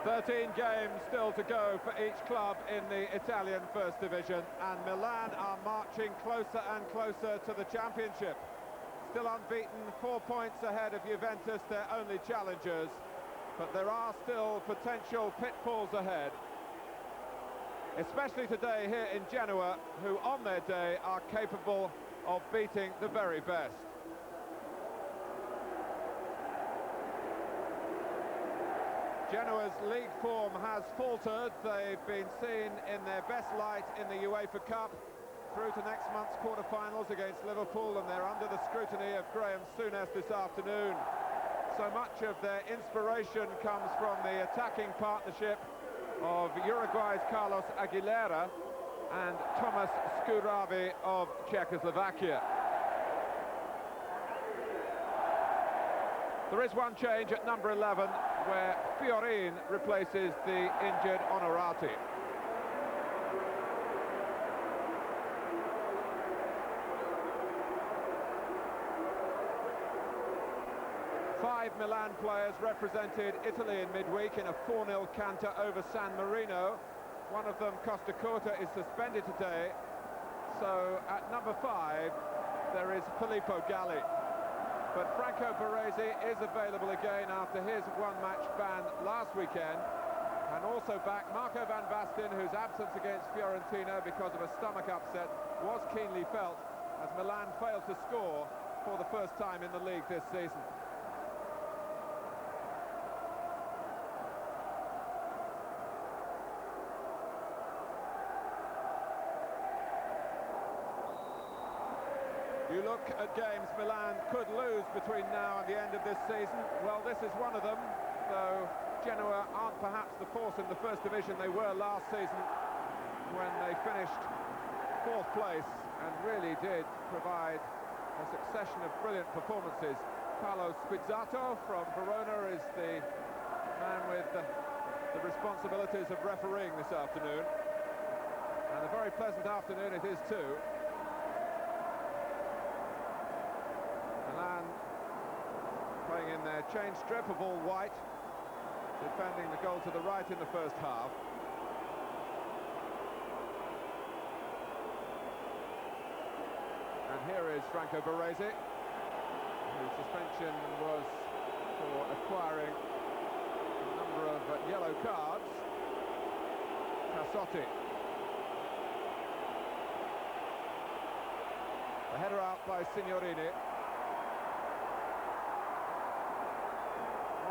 13 games still to go for each club in the Italian First Division, and Milan are marching closer and closer to the championship. Still unbeaten, 4 points ahead of Juventus, their only challengers, but there are still potential pitfalls ahead. Especially today here in Genoa, who on their day are capable of beating the very best. Genoa's league form has faltered. They've been seen in their best light in the UEFA Cup, through to next month's quarter-finals against Liverpool, and they're under the scrutiny of Graham Souness this afternoon. So much of their inspiration comes from the attacking partnership of Uruguay's Carlos Aguilera and Thomas Skuravi of Czechoslovakia. There is one change at number 11, where Fiorentina replaces the injured Onorati. Five Milan players represented Italy in midweek in a 4-0 canter over San Marino. One of them, Costa Curta, is suspended today. So at number 5, there is Filippo Galli. But Franco Baresi is available again after his one-match ban last weekend. And also back Marco van Basten, whose absence against Fiorentina because of a stomach upset was keenly felt, as Milan failed to score for the first time in the league this season. You look at games Milan could lose between now and the end of this season. Well, this is one of them, though Genoa aren't perhaps the force in the First Division they were last season, when they finished 4th place and really did provide a succession of brilliant performances. Paolo Squizzato from Verona is the man with the responsibilities of refereeing this afternoon, and a very pleasant afternoon it is too. Milan playing in their change strip of all white, defending the goal to the right in the first half. And here is Franco Baresi, whose suspension was for acquiring a number of yellow cards. Cassotti. The header out by Signorini.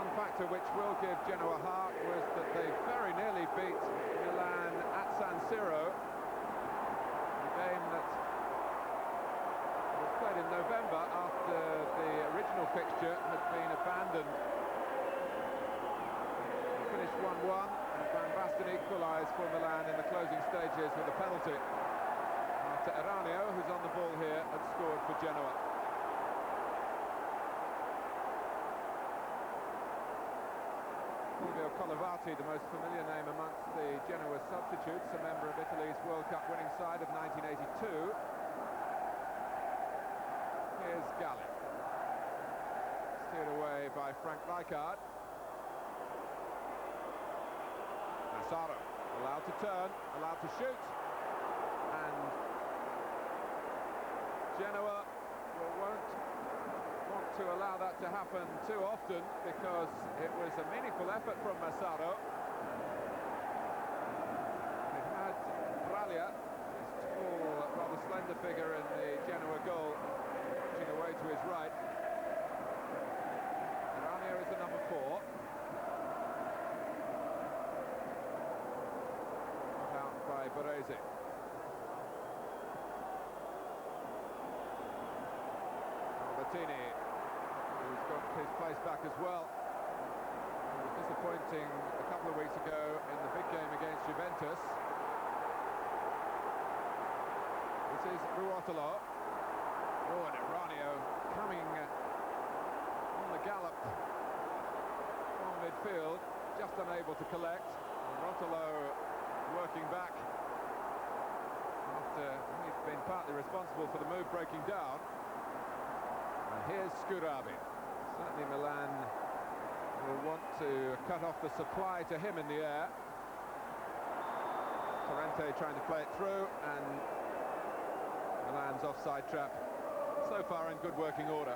One factor which will give Genoa heart was that they very nearly beat Milan at San Siro, a game that was played in November after the original fixture had been abandoned. It finished 1-1, and Van Basten equalised for Milan in the closing stages with a penalty, after Eranio, who's on the ball here, had scored for Genoa. Collovati, the most familiar name amongst the Genoa substitutes, a member of Italy's World Cup winning side of 1982. Here's Galli. Steered away by Frank Rijkaard. Massaro, allowed to turn, allowed to shoot. And Genoa won't want to allow that to happen too often, because it was a meaningful effort from Massaro. It had Bralia, this tall, rather slender figure in the Genoa goal, pushing away to his right. Eranio is the number 4. Cut out by Baresi. Albertini, who's got his place back as well. He was disappointing a couple of weeks ago in the big game against Juventus. This is Ruotolo. Oh, and Eranio coming on the gallop from midfield, just unable to collect. Ruotolo working back after he's been partly responsible for the move breaking down. And here's Skurabi. Certainly Milan will want to cut off the supply to him in the air. Torrente trying to play it through, and Milan's offside trap so far in good working order.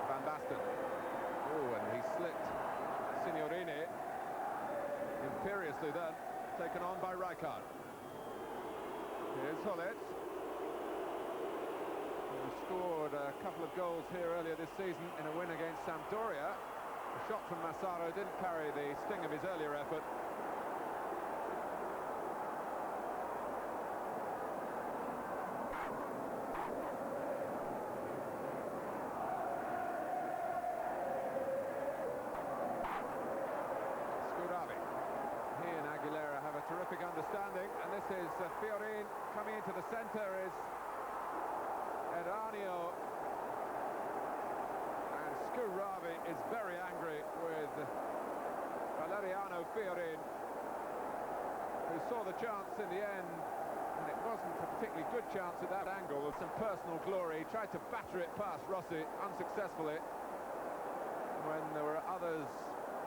Van Basten. Oh, and he slipped Signorini imperiously then, taken on by Rijkaard. Here's Hullet, who scored a couple of goals here earlier this season in a win against Sampdoria. A shot from Massaro didn't carry the sting of his earlier effort. Terrific understanding, and this is Fiorin coming into the centre is Eranio, and Scuravi is very angry with Valeriano Fiorin, who saw the chance in the end, and it wasn't a particularly good chance at that angle. With some personal glory, he tried to batter it past Rossi unsuccessfully when there were others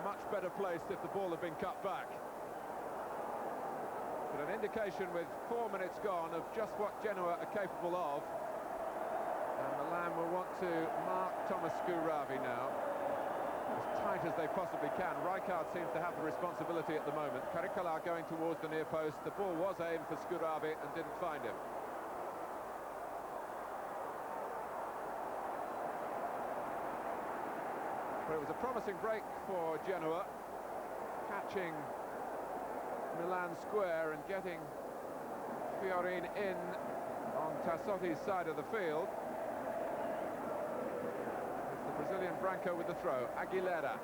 much better placed if the ball had been cut back. But an indication with 4 minutes gone of just what Genoa are capable of. And Milan will want to mark Thomas Scuravi now as tight as they possibly can. Rijkaard seems to have the responsibility at the moment. Caricola going towards the near post. The ball was aimed for Scuravi and didn't find him. But it was a promising break for Genoa, catching Milan square and getting Fiorin in on Tassotti's side of the field. It's the Brazilian Branco with the throw. Aguilera.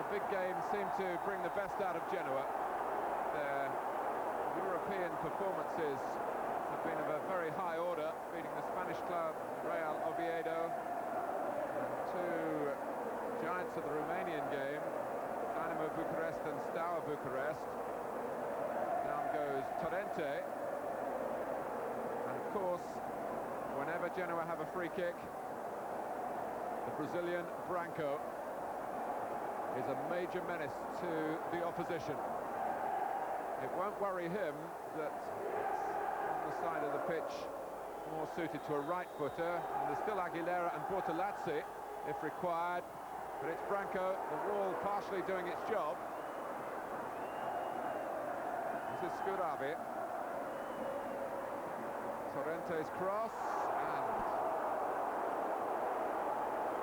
The big games seem to bring the best out of Genoa. Their European performances have been of a very high order, beating the Spanish club Real Oviedo, and two giants of the Romanian game, Dynamo Bucharest and Steaua Bucharest. Down goes Torrente. And of course, whenever Genoa have a free kick, the Brazilian Branco is a major menace to the opposition. It won't worry him that it's on the side of the pitch more suited to a right footer, and there's still Aguilera and Bortolazzi if required. But it's Branco, the wall partially doing its job. This is Scuravi. Torrente's cross, and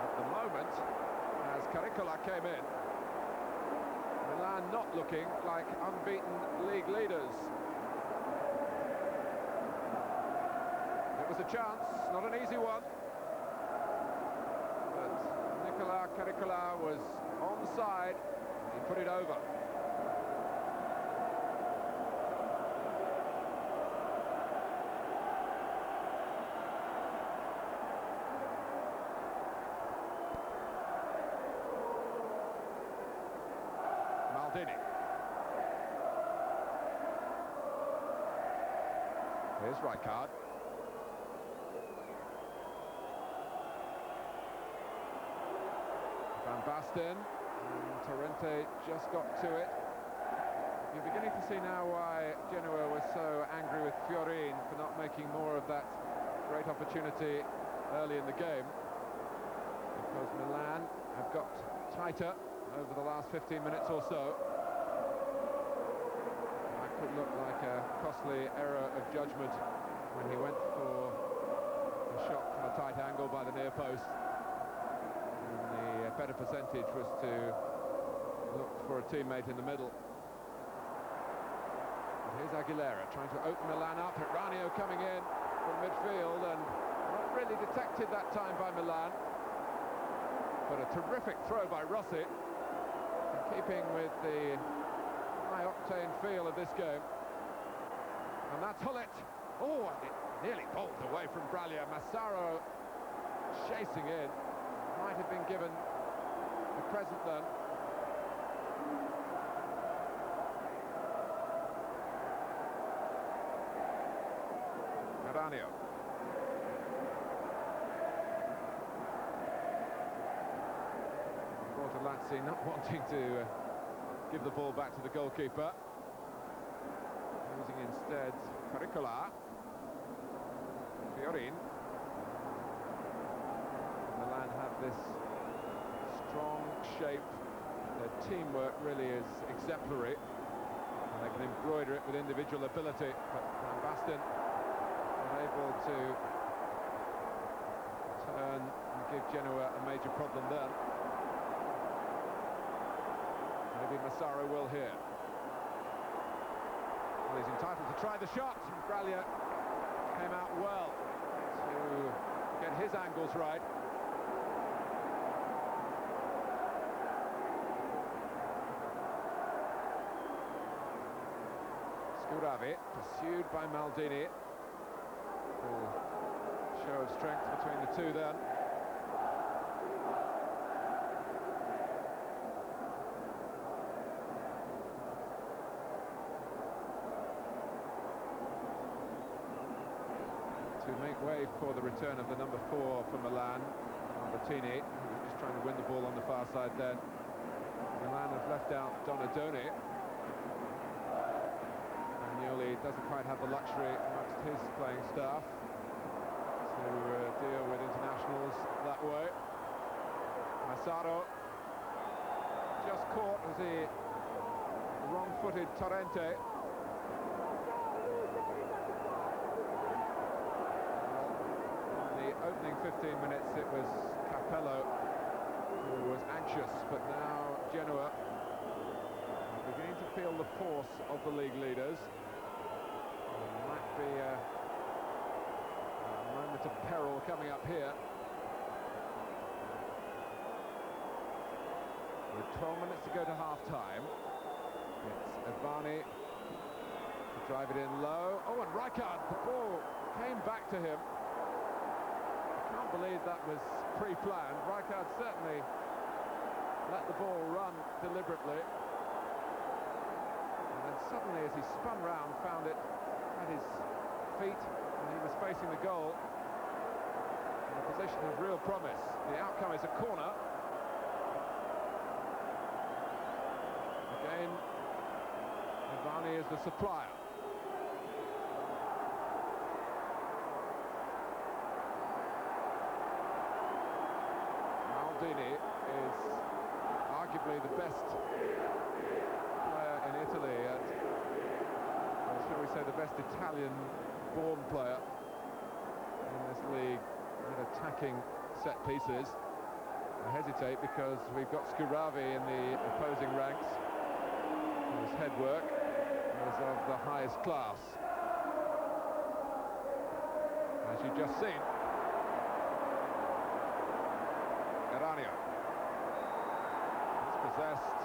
at the moment, as Caricola came in, Milan not looking like unbeaten league leaders. It was a chance, not an easy one. Caricola was onside, he put it over. Maldini. Here's Rijkaard. Van Basten, and Torrente just got to it. You're beginning to see now why Genoa was so angry with Fiorin for not making more of that great opportunity early in the game, because Milan have got tighter over the last 15 minutes or so. That could look like a costly error of judgment when he went for a shot from a tight angle by the near post. Better percentage was to look for a teammate in the middle. And here's Aguilera trying to open Milan up. Eranio coming in from midfield and not really detected that time by Milan. But a terrific throw by Rossi, in keeping with the high-octane feel of this game. And that's Hullet. Oh, and it nearly bowled away from Braglia. Massaro chasing in. Might have been given the present then. Eranio. Lazio not wanting to give the ball back to the goalkeeper. Using instead Pericola. Fiorin. Milan have this strong shape. Their teamwork really is exemplary. And they can embroider it with individual ability. But Van Basten able to turn and give Genoa a major problem then. Maybe Massaro will here. Well, he's entitled to try the shot. Bralia came out well to get his angles right. Scuravi, pursued by Maldini. Show of strength between the two then. To make way for the return of the number 4 for Milan, Albertini, who's just trying to win the ball on the far side then. Milan have left out Donadoni. Agnoli doesn't quite have the luxury amongst his playing staff to deal with internationals that way. Massaro just caught as he wrong-footed Torrente. In the opening 15 minutes it was Capello who was anxious, but now Genoa are beginning to feel the force of the league leaders. There might be a moment of peril coming up here. With 12 minutes to go to half-time, it's Evani to drive it in low. Oh, and Rijkaard, the ball came back to him. I can't believe that was pre-planned. Rijkaard certainly let the ball run deliberately. And then suddenly, as he spun round, found it at his feet, and he was facing the goal. In a position of real promise. The outcome is a corner. Again, Evani is the supplier. Maldini is arguably the best player in Italy, or should we say the best Italian-born player in this league at attacking set pieces. I hesitate because we've got Scuravi in the opposing ranks. His head work is of the highest class, as you've just seen. Eranio. It's possessed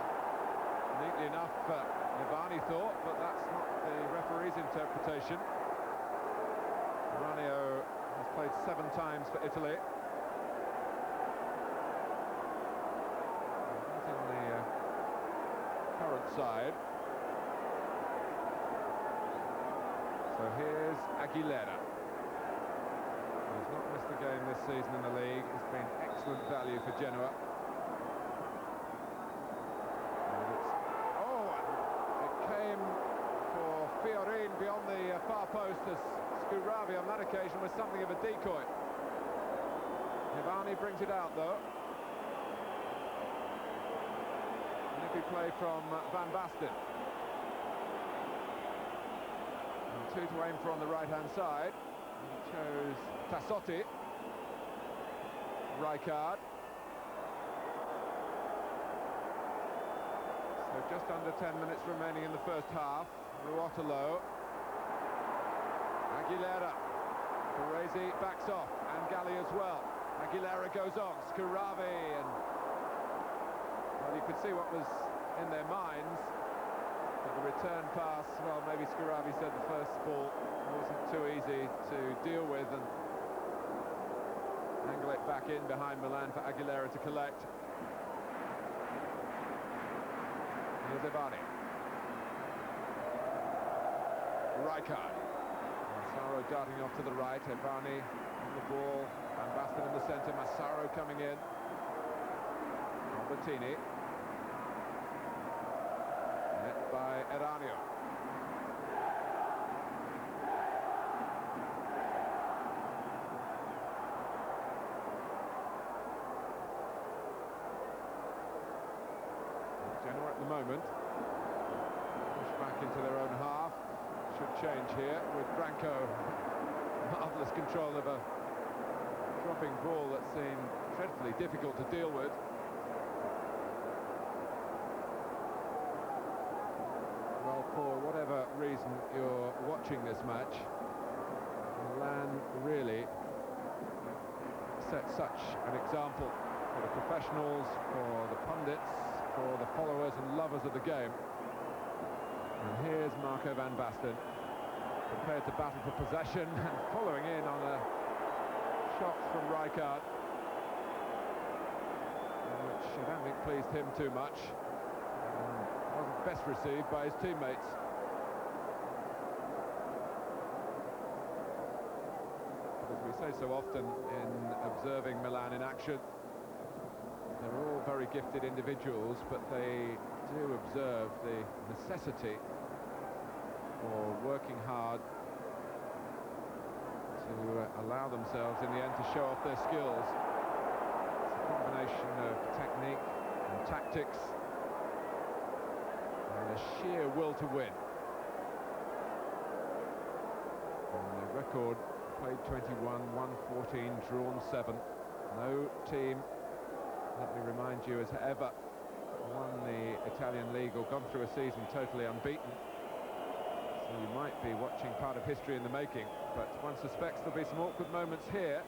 neatly enough, Evani thought, but that's not the referee's interpretation. Eranio has played 7 times for Italy. Not in the current side. So here's Aguilera. He's not missed a game this season in the league. He's been excellent value for Genoa. And it came for Fiorin beyond the far post, as Scuravi on that occasion was something of a decoy. Ivani brings it out though. Nippy play from Van Basten. And 2 to aim for on the right-hand side. He chose Tassotti. Rijkaard. So just under 10 minutes remaining in the first half. Ruotolo. Aguilera. Baresi backs off, and Galli as well. Aguilera goes on. Scuravi, and well, you could see what was in their minds. But the return pass, well, maybe Scuravi said the first ball wasn't too easy to deal with, and angle it back in behind Milan for Aguilera to collect. Here's Evani. Rijkaard. Massaro darting off to the right. Evani on the ball. Van Basten in the centre. Massaro coming in. Albertini. Met by Eranio. Genoa at the moment. Push back into their own half. Should change here with Branco. Marvellous control of a dropping ball that seemed dreadfully difficult to deal with. Well, for whatever reason you're watching this match, Milan really set such an example for the professionals, for the pundits, for the followers and lovers of the game. And here's Marco van Basten, prepared to battle for possession and following in on a shot from Rijkaard, which I don't think pleased him too much. Wasn't best received by his teammates. But as we say so often in observing Milan in action, they're all very gifted individuals, but they do observe the necessity for working hard to allow themselves in the end to show off their skills. It's a combination of technique and tactics and a sheer will to win. And the record: played 21, won 14, drawn 7. No team, let me remind you, has ever won the Italian league or gone through a season totally unbeaten. So you might be watching part of history in the making, but one suspects there'll be some awkward moments here.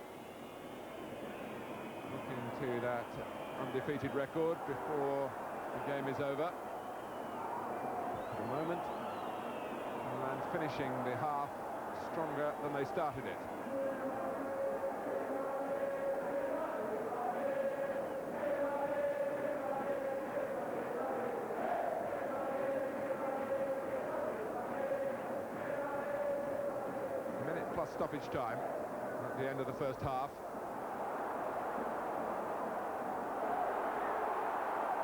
Looking to that undefeated record before the game is over. For the moment, Milan finishing the half stronger than they started it. Plus stoppage time at the end of the first half.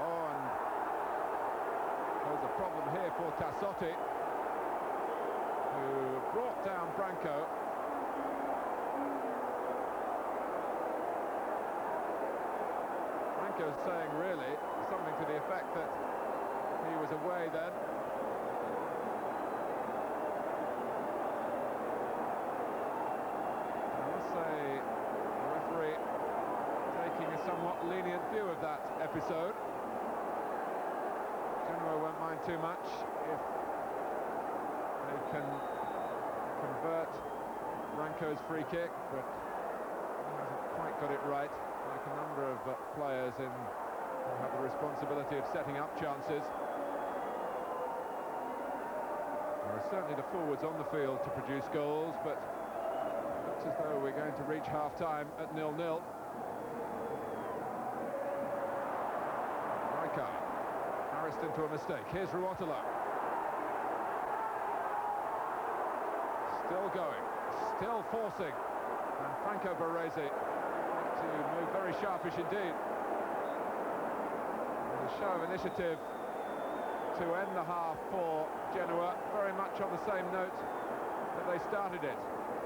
Oh, and there's a problem here for Tassotti, who brought down Branco. Branco's saying really something to the effect that he was away then. The referee taking a somewhat lenient view of that episode. Genoa won't mind too much if they can convert Branco's free kick, but he hasn't quite got it right, like a number of players who have the responsibility of setting up chances. There are certainly the forwards on the field to produce goals, but as though we're going to reach half-time at 0-0. Rijkaard, harassed into a mistake. Here's Ruotolo. Still going, still forcing. And Franco Baresi to move very sharpish indeed. And a show of initiative to end the half for Genoa, very much on the same note that they started it.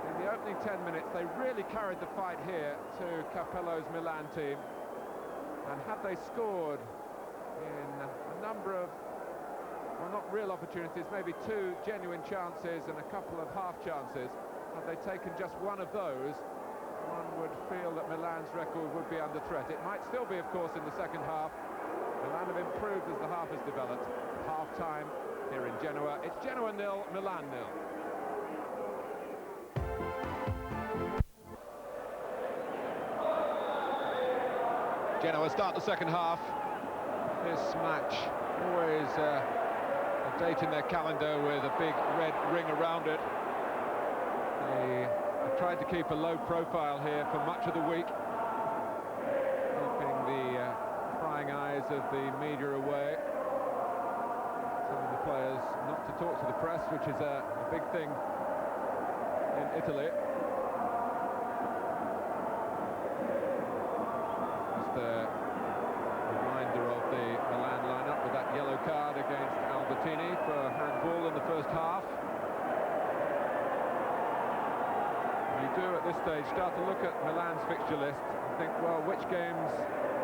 In the opening 10 minutes, they really carried the fight here to Capello's Milan team. And had they scored in a number of, well, not real opportunities, maybe 2 genuine chances and a couple of half chances, had they taken just one of those, one would feel that Milan's record would be under threat. It might still be, of course, in the second half. Milan have improved as the half has developed. Half-time here in Genoa. It's Genoa 0, Milan 0. Genoa start the second half. This match, always a date in their calendar with a big red ring around it. They have tried to keep a low profile here for much of the week, keeping the prying eyes of the media away, telling the players not to talk to the press, which is a big thing in Italy. Just a reminder You do at this stage start to look at Milan's fixture list and think, well, which games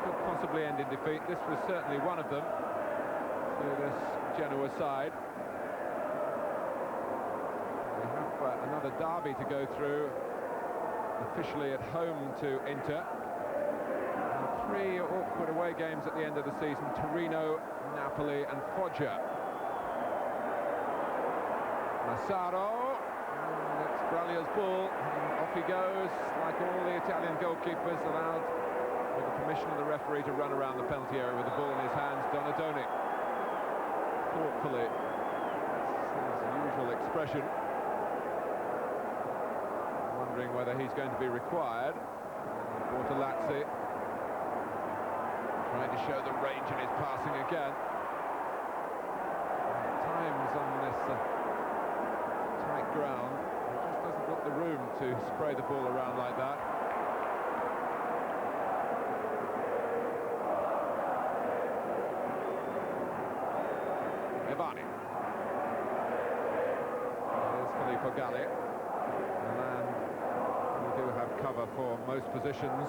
could possibly end in defeat? This was certainly one of them to this Genoa side. We have another derby to go through, officially at home to Inter. And 3 awkward away games at the end of the season: Torino, Napoli and Foggia. Massaro, and it's Braglia's ball, and off he goes, like all the Italian goalkeepers, allowed with the permission of the referee to run around the penalty area with the ball in his hands. Donadoni, thoughtfully, that's his usual expression, wondering whether he's going to be required. Bortolazzi trying to show the range in his passing again. At times on this tight ground, he just doesn't got the room to spray the ball around like that. Ivani. Here's Filippo Galli. Milan do have cover for most positions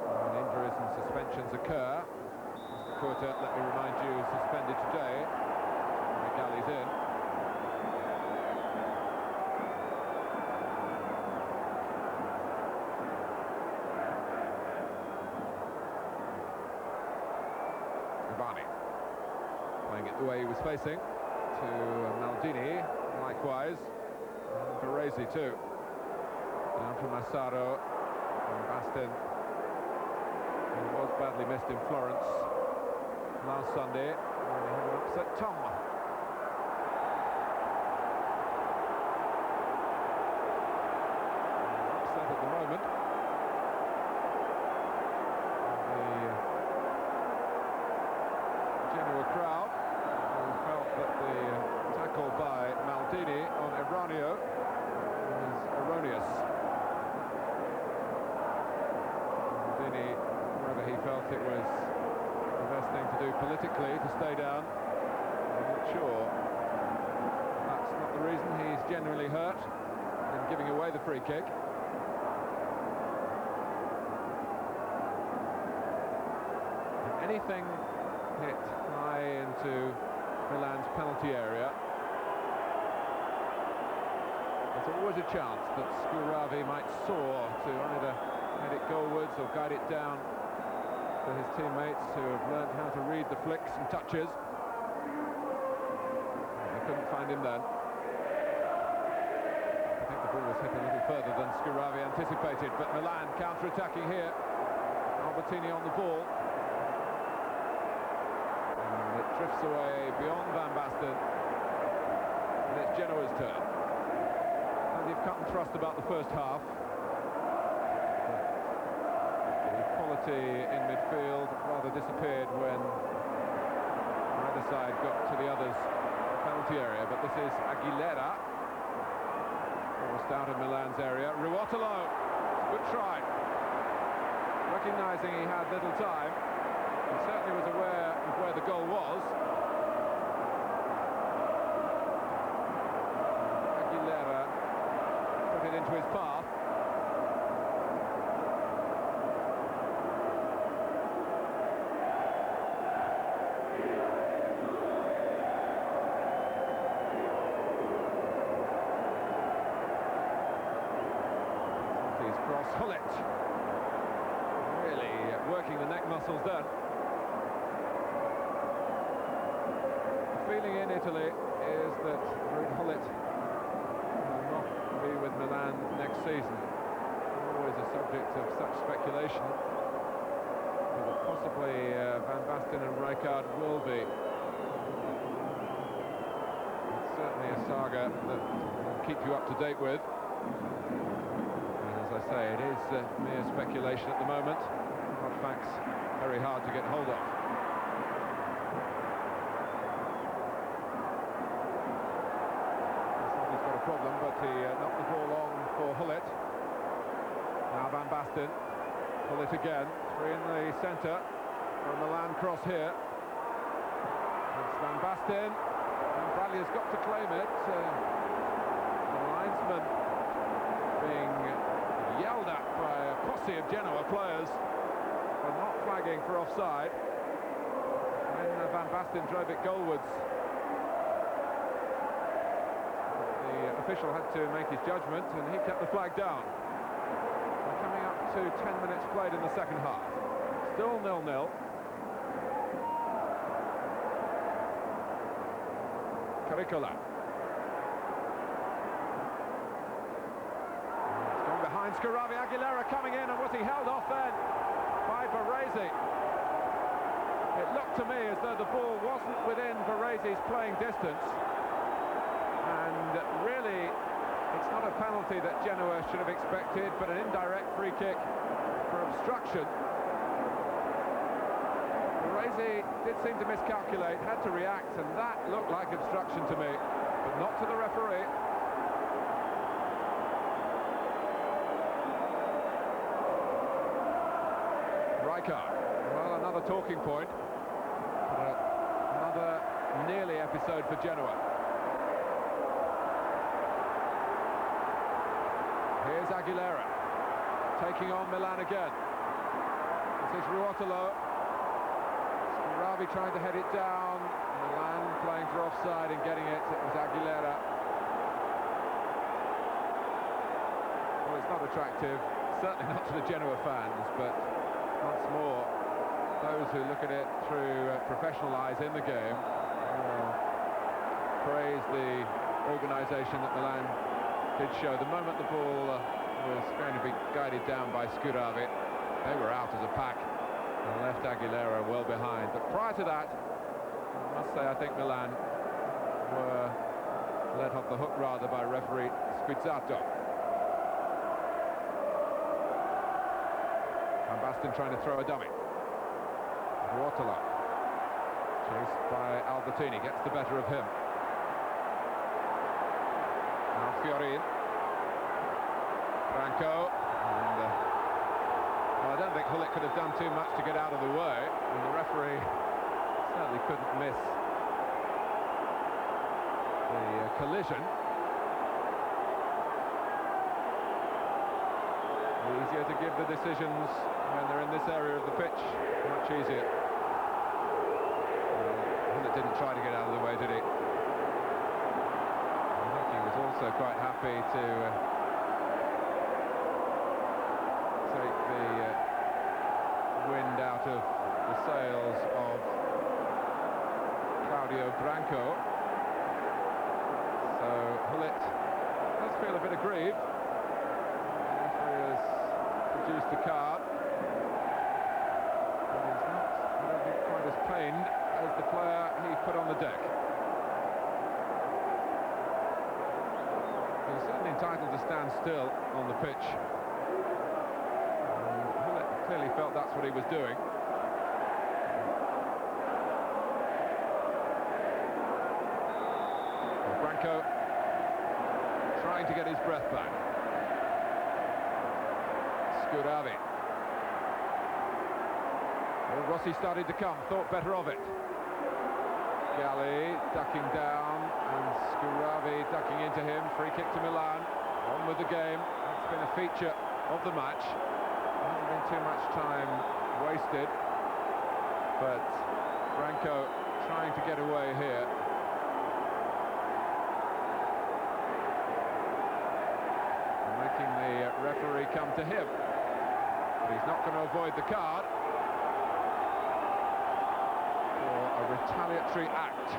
when injuries and suspensions occur. Quarter, let me remind you, is suspended today. Galli's in. Ivani playing it the way he was facing to Maldini, likewise, and Baresi too. Down from Massaro, and Bastin, who was badly missed in Florence last Sunday when he had an upset tongue. Upset at the moment. The Genoa crowd who felt that the tackle by Maldini on Ebranio was erroneous. Whether he felt it was the best thing to do politically to stay down, I'm not sure. That's not the reason. He's genuinely hurt and giving away the free kick. If anything hit high into Milan's penalty area, there's always a chance that Scouravi might soar to either head it goalwards or guide it down to his teammates who have learned how to read the flicks and touches. They couldn't find him then. I think the ball was hit a little further than Scouravi anticipated, but Milan counter-attacking here. Albertini on the ball. And it drifts away beyond Van Basten. And it's Genoa's turn. Plenty of cut and thrust about the first half. In midfield rather disappeared when either side got to the other's penalty area, but this is Aguilera, forced out of Milan's area. Ruotolo, good try, recognising he had little time. He certainly was aware of where the goal was. Aguilera put it into his path. Hullet really working the neck muscles then. The feeling in Italy is that Hullet will not be with Milan next season. Always a subject of such speculation, but possibly Van Basten and Rijkaard will be. It's certainly a saga that will keep you up to date with. As I say, it is mere speculation at the moment. Hard facts very hard to get hold of. He's got a problem, but he knocked the ball on for Hullet. Now Van Basten. Hullet again. Three in the centre. For a Milan cross here. It's Van Basten. And Braglia's got to claim it. The linesman mercy of Genoa players for not flagging for offside when Van Basten drove it goalwards. The official had to make his judgment and he kept the flag down. We're coming up to 10 minutes played in the second half. Still 0-0. Caricola. It's gone behind Scaravi. Aguilera coming in, and was he held off then by Baresi? It looked to me as though the ball wasn't within Baresi's playing distance, and really it's not a penalty that Genoa should have expected, but an indirect free kick for obstruction. Baresi did seem to miscalculate, had to react, and that looked like obstruction to me, but not to the referee. Rijkaard, well, another talking point, but another nearly episode for Genoa. Here's Aguilera, taking on Milan again. This is Ruotolo. Scaravi trying to head it down. Milan playing for offside and getting it. It was Aguilera. Well, it's not attractive, certainly not to the Genoa fans, but once more, those who look at it through professional eyes in the game will praise the organisation that Milan did show. The moment the ball was going to be guided down by Scaravi, they were out as a pack and left Aguilera well behind. But prior to that, I must say I think Milan were let off the hook rather by referee Squizzato. Van Basten trying to throw a dummy. Ruotolo, chased by Albertini, gets the better of him. Now Fiorentina. Branco, and well, I don't think Hullet could have done too much to get out of the way, and the referee certainly couldn't miss the collision. Easier to give the decisions when they're in this area of the pitch, much easier. Hullet didn't try to get out of the way, did he? I think he was also quite happy to take the wind out of the sails of Claudio Branco. So Hullet does feel a bit aggrieved. The referee has produced the card, but he's not, I don't think, quite as pained as the player he put on the deck. He's certainly entitled to stand still on the pitch. Hullet clearly felt that's what he was doing. And Branco trying to get his breath back. Scaravi. Well, Rossi started to come, thought better of it. Galli ducking down, and Scaravi ducking into him. Free kick to Milan. On with the game. It's been a feature of the match. There hasn't been too much time wasted, but Branco trying to get away here. And making the referee come to him. But he's not going to avoid the card for a retaliatory act.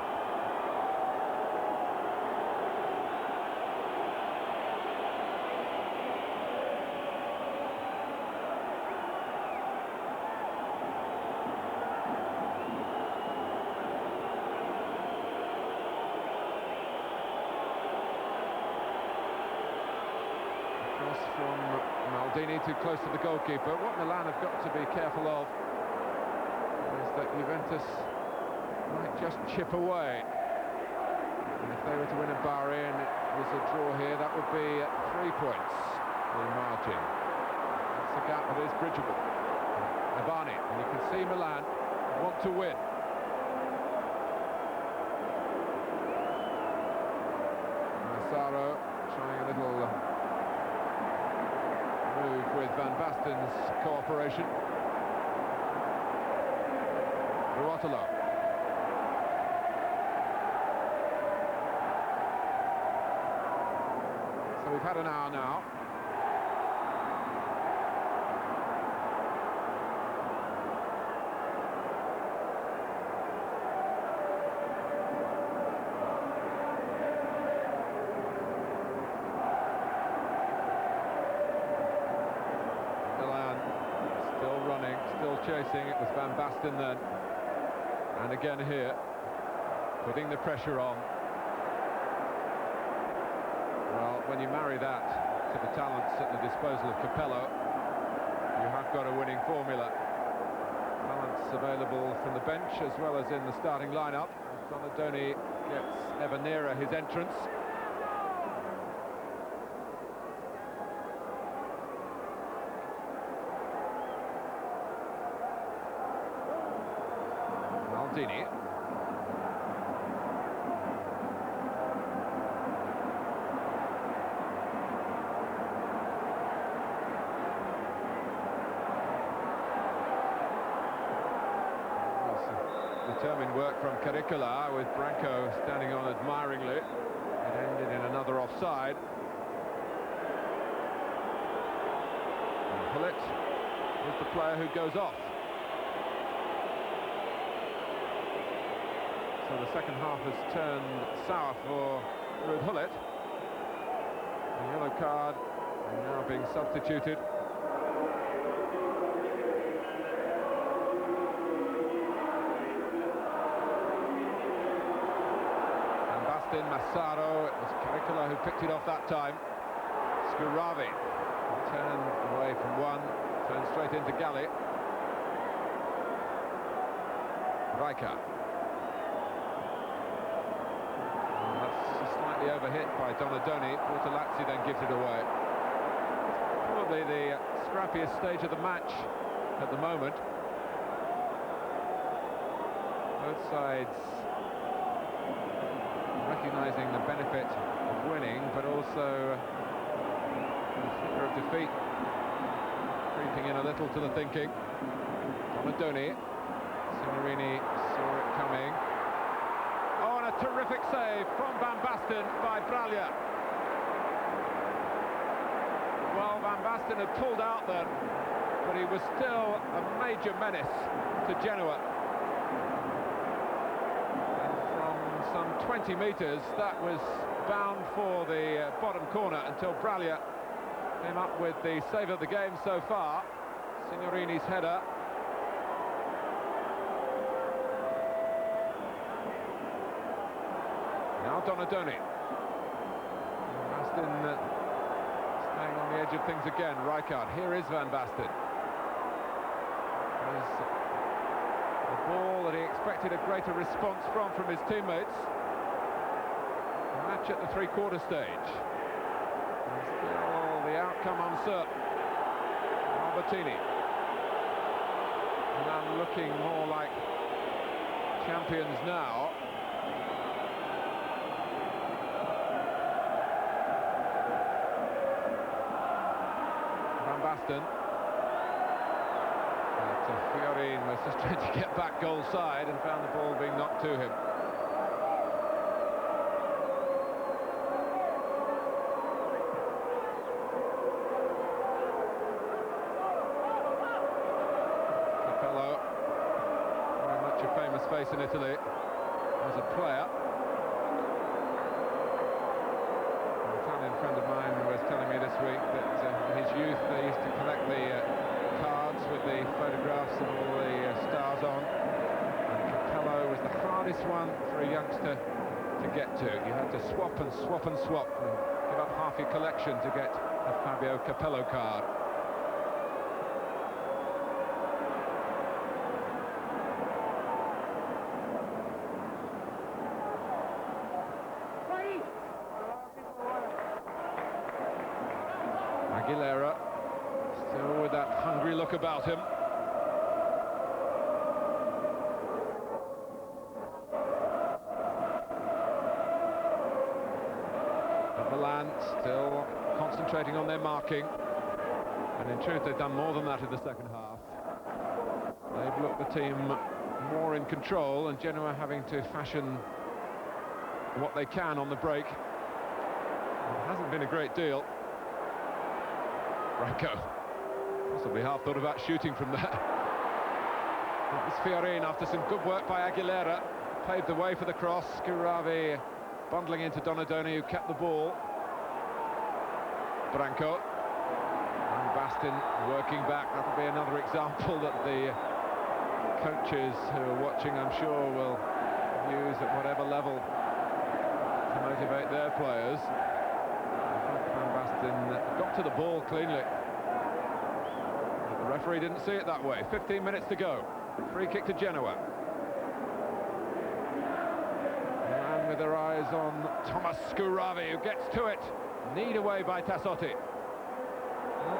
From Maldini too close to the goalkeeper. What Milan have got to be careful of is that Juventus might just chip away. And if they were to win at Bari and it was a draw here, that would be 3 points, the margin. That's a gap that is bridgeable. Avani, and you can see Milan want to win. Massaro trying a little move with Van Basten's cooperation. Ruotolo. So we've had an hour now. Chasing, it was Van Basten then, and again here, putting the pressure on. Well, when you marry that to the talents at the disposal of Capello, you have got a winning formula. Talents available from the bench as well as in the starting lineup. Donadoni gets ever nearer his entrance. Maldini. Determined work from Caricola, with Branco standing on admiringly. It ended in another offside. And Hullet is the player who goes off. So the second half has turned sour for Ruud Hullet. A yellow card and now being substituted. Van Basten, Massaro, it was Caricola who picked it off that time. Scuravi turned away from one, turned straight into Galli. Rijkaard. Slightly overhit by Donadoni. Lazio then gives it away. Probably the scrappiest stage of the match at the moment. Both sides recognising the benefit of winning, but also the fear of defeat creeping in a little to the thinking. Donadoni. Signorini saw it coming. Oh, and a terrific save from Van Basten by Braglia. Well, Van Basten had pulled out then, but he was still a major menace to Genoa. And from some 20 metres, that was bound for the bottom corner until Braglia came up with the save of the game so far. Signorini's header. Now Donadoni. Basten staying on the edge of things again. Rijkaard. Here is Van Basten. There's a ball that he expected a greater response from his teammates. A match at the three-quarter stage. And still the outcome uncertain. Albertini. Milan looking more like champions now. Basten. But Fiorentina was just trying to get back goal side and found the ball being knocked to him. Capello, very much a famous face in Italy as a player. An Italian friend of mine was telling me this week that in his youth they used to collect the cards with the photographs and all the stars on, and Capello was the hardest one for a youngster to get to. You had to swap and swap and swap and give up half your collection to get a Fabio Capello card. Aguilera, still with that hungry look about him. Milan still concentrating on their marking. And in truth, they've done more than that in the second half. They've looked the team more in control, and Genoa having to fashion what they can on the break. It hasn't been a great deal. Branco possibly half thought about shooting from there. That was Fiorentina after some good work by Aguilera. Paved the way for the cross. Scuravi bundling into Donadoni, who kept the ball. Branco. And Bastin working back. That'll be another example that the coaches who are watching, I'm sure, will use at whatever level to motivate their players. Van Basten got to the ball cleanly. But the referee didn't see it that way. 15 minutes to go. Free kick to Genoa. And with their eyes on Thomas Scuravi, who gets to it. Kneed away by Tassotti.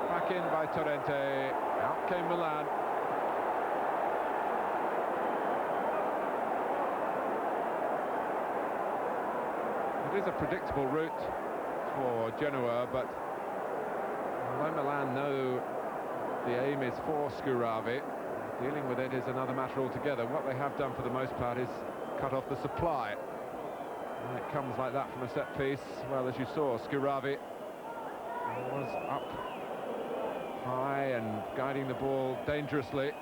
Back in by Torrente. Out came Milan. It is a predictable route for Genoa, but although Milan know the aim is for Scuravi, dealing with it is another matter altogether. What they have done for the most part is cut off the supply. And it comes like that from a set piece. Well, as you saw, Scuravi was up high and guiding the ball dangerously.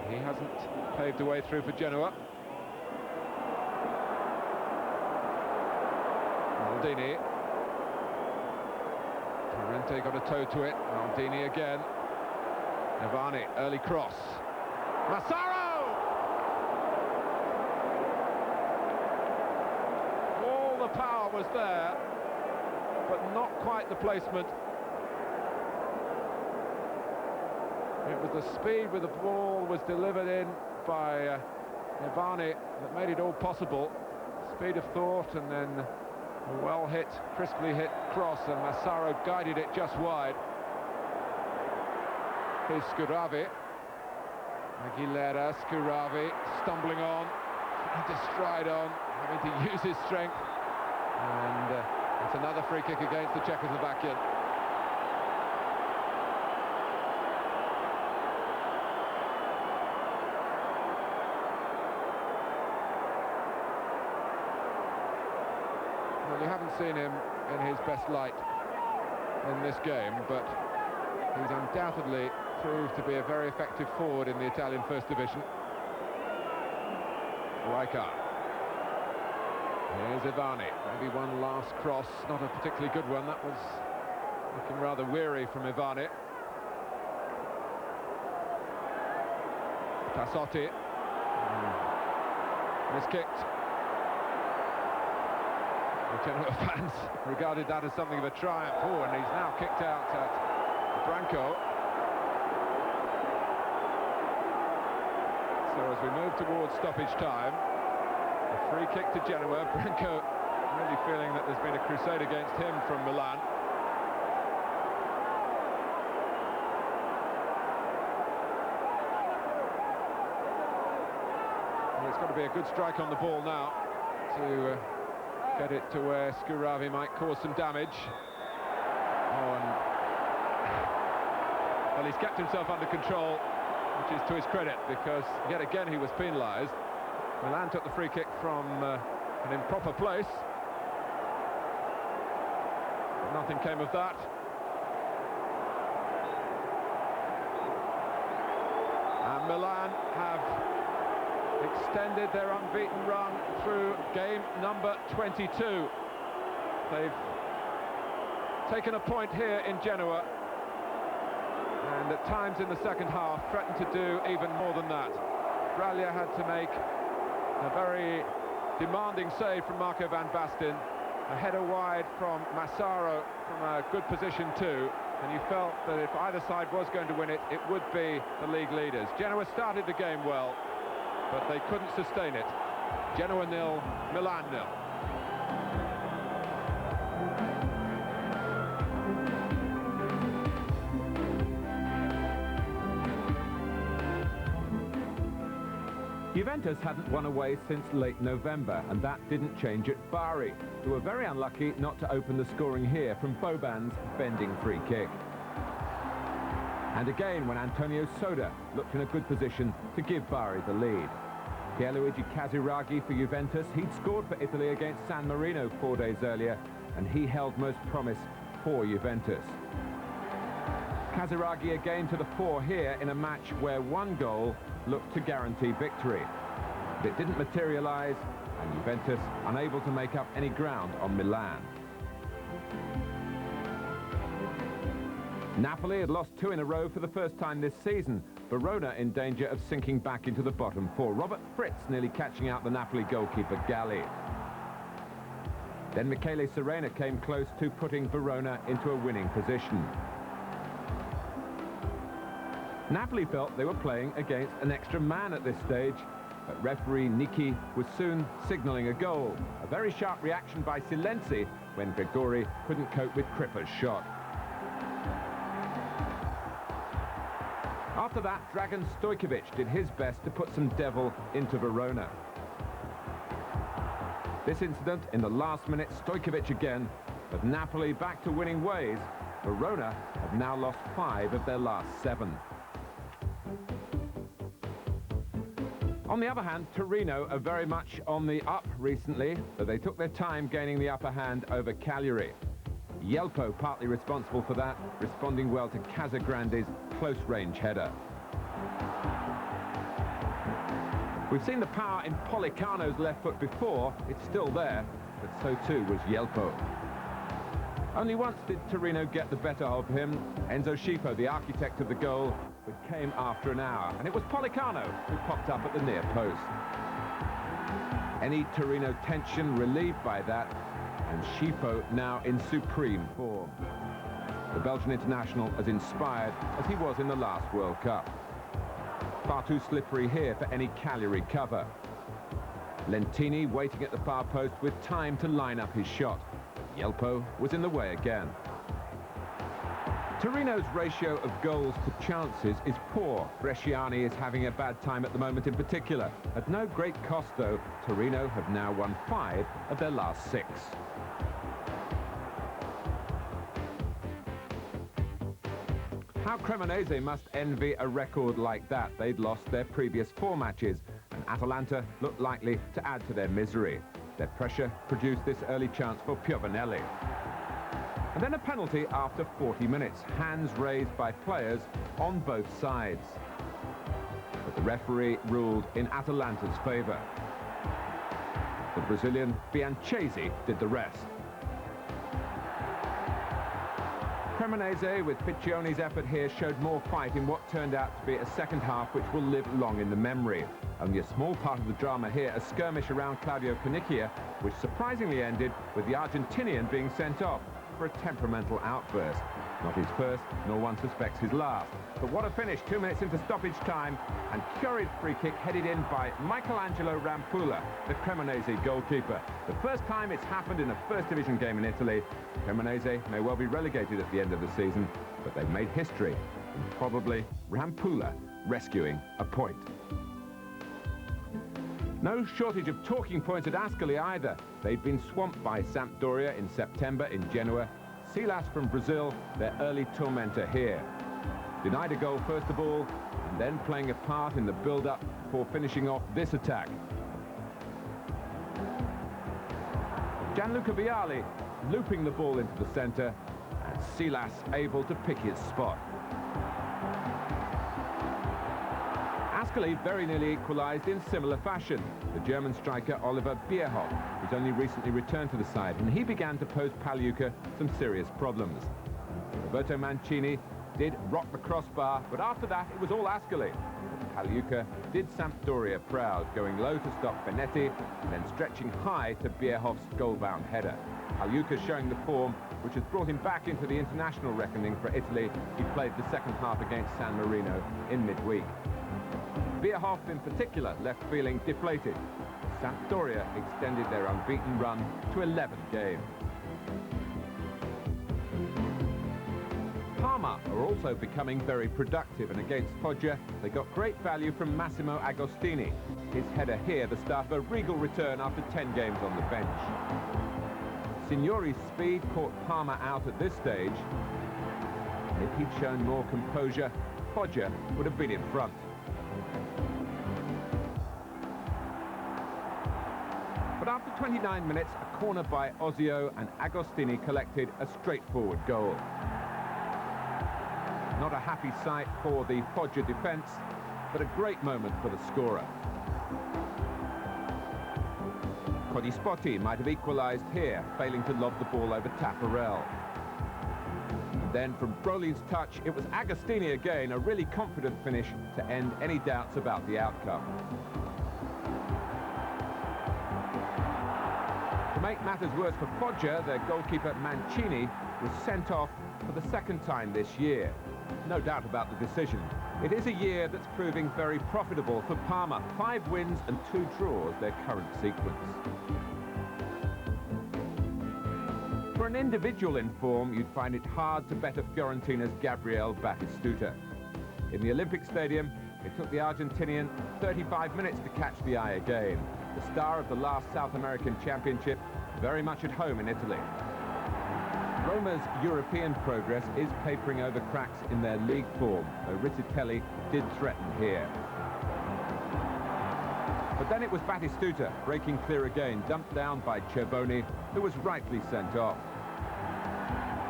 He hasn't paved the way through for Genoa. Maldini. Torrente got a toe to it. Maldini again. Navani, early cross. Massaro! All the power was there, but not quite the placement. It was the speed with the ball was delivered in by Navani that made it all possible. Speed of thought, and then a well-hit, crisply hit cross, and Massaro guided it just wide. Here's Scuravi. Aguilera, Scuravi, stumbling on, trying to stride on, having to use his strength. And it's another free kick against the Czechoslovakian. Well, you haven't seen him in his best light in this game, but he's undoubtedly proved to be a very effective forward in the Italian First Division. Rijkaard. Here's Ivani. Maybe one last cross, not a particularly good one. That was looking rather weary from Ivani. Tassotti. Miskicked. The Genoa fans regarded that as something of a triumph. Oh, and he's now kicked out at Branco. So as we move towards stoppage time, a free kick to Genoa. Branco really feeling that there's been a crusade against him from Milan. And it's got to be a good strike on the ball now to get it to where Scuravi might cause some damage. Oh, and well, he's kept himself under control, which is to his credit, because yet again he was penalised. Milan took the free kick from an improper place. But nothing came of that. And Milan have extended their unbeaten run through game number 22. They've taken a point here in Genoa, and at times in the second half threatened to do even more than that. Braglia had to make a very demanding save from Marco van Basten, a header wide from Massaro from a good position too, and you felt that if either side was going to win it, it would be the league leaders. Genoa started the game well, but they couldn't sustain it. Genoa 0, Milan 0. Juventus hadn't won away since late November, and that didn't change at Bari, who were very unlucky not to open the scoring here from Boban's bending free kick. And again when Antonio Soda looked in a good position to give Bari the lead. Pierluigi Casiraghi for Juventus. He'd scored for Italy against San Marino 4 days earlier, and he held most promise for Juventus. Casiraghi again to the fore here in a match where one goal looked to guarantee victory. But it didn't materialise, and Juventus unable to make up any ground on Milan. Napoli had lost 2 in a row for the first time this season. Verona in danger of sinking back into the bottom 4. Robert Fritz nearly catching out the Napoli goalkeeper Galli. Then Michele Serena came close to putting Verona into a winning position. Napoli felt they were playing against an extra man at this stage, but referee Nicchi was soon signalling a goal. A very sharp reaction by Silenzi when Gregori couldn't cope with Krippa's shot. After that, Dragan Stojkovic did his best to put some devil into Verona. This incident in the last minute, Stojkovic again, but Napoli back to winning ways. Verona have now lost 5 of their last 7. On the other hand, Torino are very much on the up recently, but they took their time gaining the upper hand over Cagliari. Yelpo partly responsible for that, responding well to Casagrande's close-range header. We've seen the power in Pollicano's left foot before. It's still there, but so too was Yelpo. Only once did Torino get the better of him. Enzo Scippo, the architect of the goal, but came after an hour, and it was Pollicano who popped up at the near post. Any Torino tension relieved by that, and Scippo now in supreme form. The Belgian international as inspired as he was in the last World Cup. Far too slippery here for any Cagliari cover. Lentini waiting at the far post with time to line up his shot. Yelpo was in the way again. Torino's ratio of goals to chances is poor. Bresciani is having a bad time at the moment in particular. At no great cost, though, Torino have now won 5 of their last 6. How Cremonese must envy a record like that. They'd lost their previous 4 matches, and Atalanta looked likely to add to their misery. Their pressure produced this early chance for Piovanelli. And then a penalty after 40 minutes, hands raised by players on both sides. But the referee ruled in Atalanta's favour. The Brazilian Bianchesi did the rest. Cremonese, with Piccioni's effort here, showed more fight in what turned out to be a second half which will live long in the memory. Only a small part of the drama here, a skirmish around Claudio Panicia, which surprisingly ended with the Argentinian being sent off for a temperamental outburst. Not his first, nor one suspects his last. But what a finish, 2 minutes into stoppage time, and Chiori's free kick headed in by Michelangelo Rampula, the Cremonese goalkeeper. The first time it's happened in a first division game in Italy. Cremonese may well be relegated at the end of the season, but they've made history, and probably Rampula rescuing a point. No shortage of talking points at Ascoli either. They'd been swamped by Sampdoria in September in Genoa. Silas from Brazil, their early tormentor here. Denied a goal first of all, and then playing a part in the build-up before finishing off this attack. Gianluca Vialli looping the ball into the centre, and Silas able to pick his spot. Ascoli very nearly equalised in similar fashion. The German striker Oliver Bierhoff, who's only recently returned to the side, and he began to pose Pagliuca some serious problems. Roberto Mancini did rock the crossbar, but after that it was all Ascoli. Pagliuca did Sampdoria proud, going low to stop Benetti, and then stretching high to Bierhoff's goal-bound header. Pagliuca showing the form which has brought him back into the international reckoning for Italy. He played the second half against San Marino in midweek. Bierhoff in particular left feeling deflated. Sampdoria extended their unbeaten run to 11 games. Parma are also becoming very productive, and against Foggia they got great value from Massimo Agostini. His header here, the start of a regal return after 10 games on the bench. Signori's speed caught Parma out at this stage. If he'd shown more composure, Foggia would have been in front. But after 29 minutes, a corner by Ozio and Agostini collected a straightforward goal. Not a happy sight for the Foggia defence, but a great moment for the scorer. Codispotti might have equalised here, failing to lob the ball over Taffarel. And then from Broly's touch, it was Agostini again, a really confident finish to end any doubts about the outcome. To make matters worse for Foggia, their goalkeeper Mancini was sent off for the second time this year. No doubt about the decision. It is a year that's proving very profitable for Parma. 5 wins and 2 draws, their current sequence. For an individual in form, you'd find it hard to better Fiorentina's Gabriele Batistuta. In the Olympic Stadium, it took the Argentinian 35 minutes to catch the eye again. The star of the last South American Championship, very much at home in Italy. Roma's European progress is papering over cracks in their league form, though Rizzitelli did threaten here. But then it was Batistuta breaking clear again, dumped down by Cervoni, who was rightly sent off.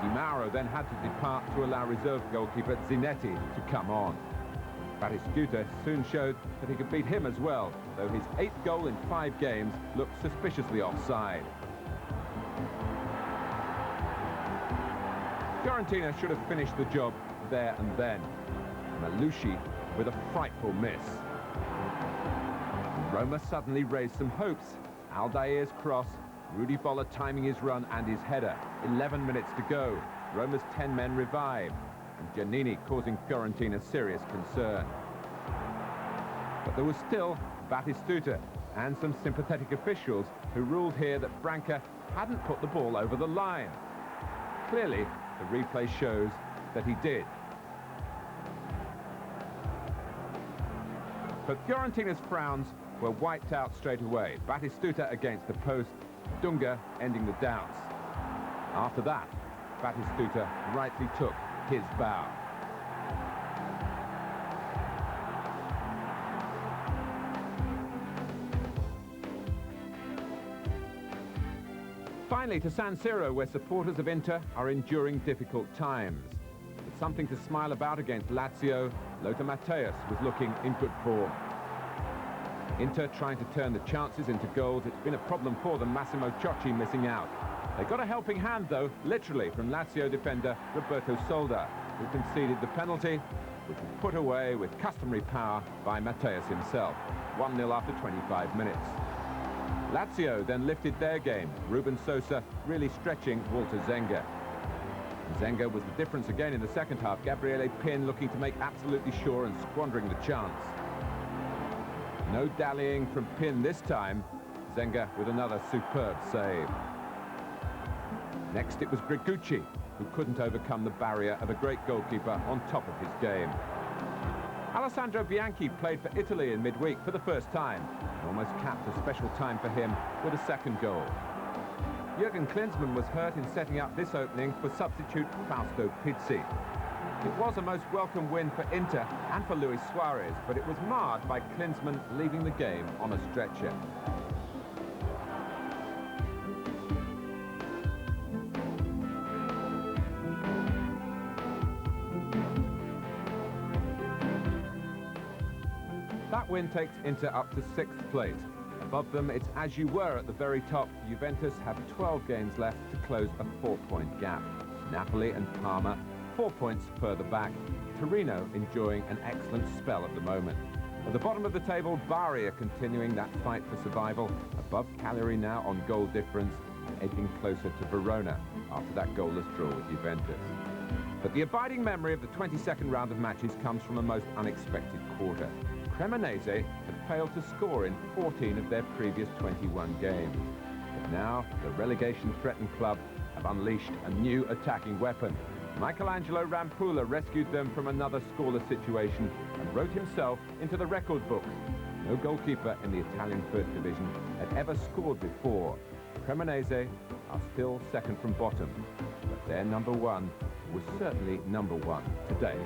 Di Mauro then had to depart to allow reserve goalkeeper Zinetti to come on. Batistuta soon showed that he could beat him as well, though his 8th goal in 5 games looked suspiciously offside. Fiorentina should have finished the job there and then. Malushi with a frightful miss. Roma suddenly raised some hopes. Aldair's cross, Rudi Voller timing his run and his header. 11 minutes to go. Roma's 10 men revive, and Giannini causing Fiorentina serious concern. But there was still Batistuta and some sympathetic officials who ruled here that Branca hadn't put the ball over the line. Clearly, the replay shows that he did. But Fiorentina's frowns were wiped out straight away. Batistuta against the post, Dunga ending the doubts. After that, Batistuta rightly took his bow. Finally to San Siro, where supporters of Inter are enduring difficult times. With something to smile about against Lazio, Lothar Matthäus was looking in good form. Inter trying to turn the chances into goals. It's been a problem for them, Massimo Ciocci missing out. They got a helping hand, though, literally, from Lazio defender Roberto Solda, who conceded the penalty, which was put away with customary power by Matthäus himself. 1-0 after 25 minutes. Lazio then lifted their game, Ruben Sosa really stretching Walter Zenga. Zenga was the difference again in the second half. Gabriele Pin looking to make absolutely sure and squandering the chance. No dallying from Pin this time. Zenga with another superb save. Next it was Gregucci, who couldn't overcome the barrier of a great goalkeeper on top of his game. Alessandro Bianchi played for Italy in midweek for the first time, and almost capped a special time for him with a second goal. Jürgen Klinsmann was hurt in setting up this opening for substitute Fausto Pizzi. It was a most welcome win for Inter and for Luis Suarez, but it was marred by Klinsmann leaving the game on a stretcher. That win takes Inter up to 6th place. Above them, it's as you were at the very top. Juventus have 12 games left to close a 4-point gap. Napoli and Parma 4 points further back. Torino enjoying an excellent spell at the moment. At the bottom of the table, Bari are continuing that fight for survival. Above Cagliari now on goal difference and edging closer to Verona after that goalless draw with Juventus. But the abiding memory of the 22nd round of matches comes from a most unexpected quarter. Cremonese had failed to score in 14 of their previous 21 games. But now, the relegation-threatened club have unleashed a new attacking weapon. Michelangelo Rampula rescued them from another scoreless situation and wrote himself into the record books. No goalkeeper in the Italian First Division had ever scored before. Cremonese are still second from bottom, but their number one was certainly number one today.